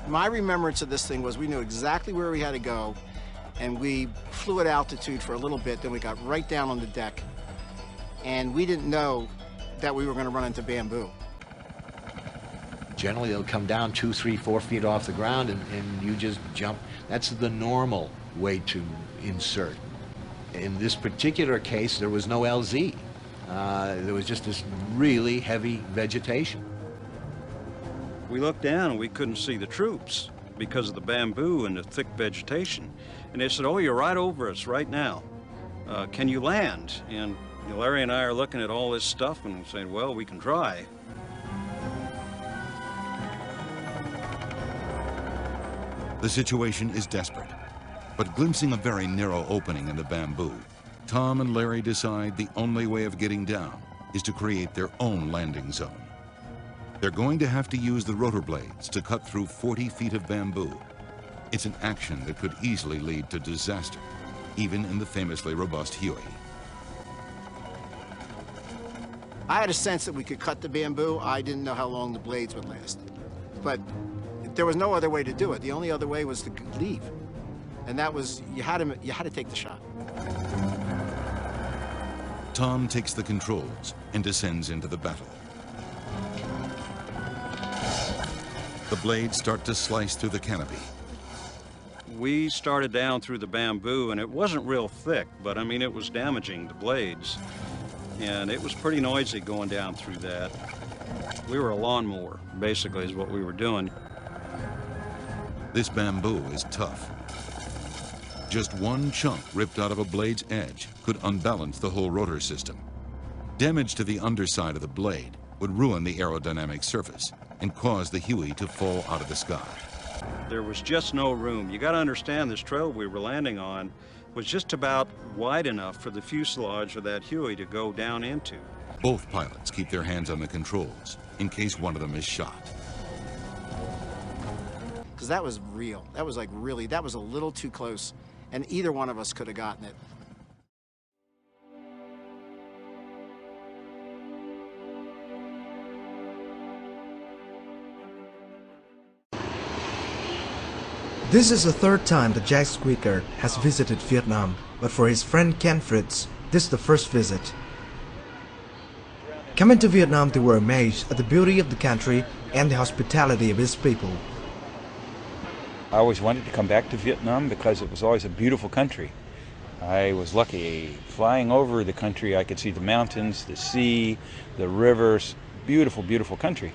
My remembrance of this thing was we knew exactly where we had to go, and we flew at altitude for a little bit, then we got right down on the deck, and we didn't know that we were going to run into bamboo. Generally, they'll come down 2, 3, 4 feet off the ground, and you just jump. That's the normal way to insert. In this particular case, there was no LZ. There was just this really heavy vegetation. We looked down and we couldn't see the troops because of the bamboo and the thick vegetation. And they said, "Oh, you're right over us right now. Can you land?" And Larry and I are looking at all this stuff and saying, "Well, we can try." The situation is desperate, but glimpsing a very narrow opening in the bamboo, Tom and Larry decide the only way of getting down is to create their own landing zone. They're going to have to use the rotor blades to cut through 40 feet of bamboo. It's an action that could easily lead to disaster, even in the famously robust Huey. I had a sense that we could cut the bamboo. I didn't know how long the blades would last. But there was no other way to do it. The only other way was to leave. And that was, you had to take the shot. Tom takes the controls and descends into the battle. The blades start to slice through the canopy. We started down through the bamboo, and it wasn't real thick, but I mean, it was damaging the blades. And it was pretty noisy going down through that. We were a lawnmower, basically, is what we were doing. This bamboo is tough. Just one chunk ripped out of a blade's edge could unbalance the whole rotor system. Damage to the underside of the blade would ruin the aerodynamic surface and cause the Huey to fall out of the sky. There was just no room. You got to understand, this trail we were landing on was just about wide enough for the fuselage of that Huey to go down into. Both pilots keep their hands on the controls in case one of them is shot. Because that was real. That was like really, that was a little too close, and either one of us could have gotten it. This is the third time that Jack Squeakert has visited Vietnam, but for his friend Ken Fritz, this is the first visit. Coming to Vietnam, they were amazed at the beauty of the country and the hospitality of its people. I always wanted to come back to Vietnam because it was always a beautiful country. I was lucky. Flying over the country, I could see the mountains, the sea, the rivers. Beautiful, beautiful country.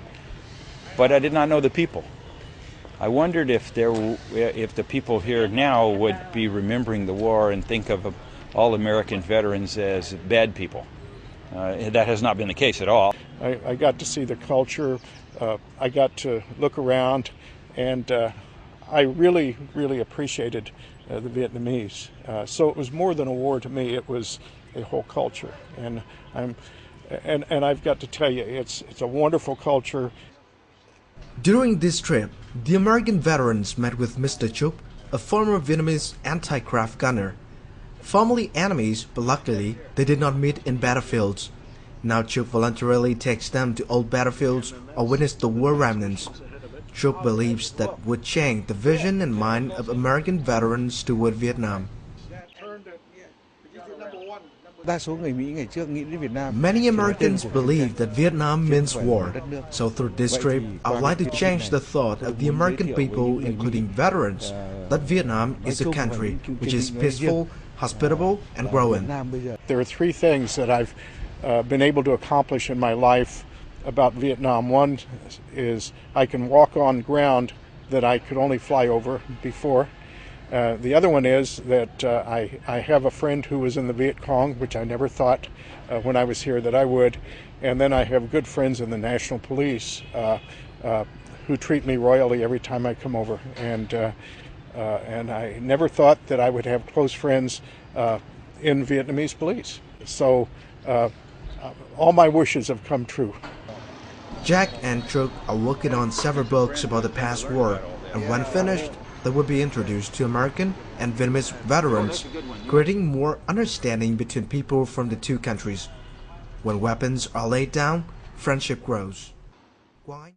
But I did not know the people. I wondered if the people here now would be remembering the war and think of all American veterans as bad people. That has not been the case at all. I got to see the culture. I got to look around, and I really, really appreciated the Vietnamese. So it was more than a war to me. It was a whole culture, and I've got to tell you, it's a wonderful culture. During this trip, the American veterans met with Mr. Chuk, a former Vietnamese anti-craft gunner. Formerly enemies, but luckily they did not meet in battlefields. Now Chuk voluntarily takes them to old battlefields or witness the war remnants. Chuk believes that would change the vision and mind of American veterans toward Vietnam. Many Americans believe that Vietnam means war, so through this trip, I would like to change the thought of the American people, including veterans, that Vietnam is a country which is peaceful, hospitable, and growing. There are three things that I've been able to accomplish in my life about Vietnam. One is I can walk on ground that I could only fly over before. The other one is that I have a friend who was in the Viet Cong, which I never thought when I was here that I would. And then I have good friends in the National Police who treat me royally every time I come over. And I never thought that I would have close friends in Vietnamese police. So all my wishes have come true. Jack and Chuk are working on several books about the past war, and when finished, they will be introduced to American and Vietnamese veterans, creating more understanding between people from the two countries. When weapons are laid down, friendship grows. Why?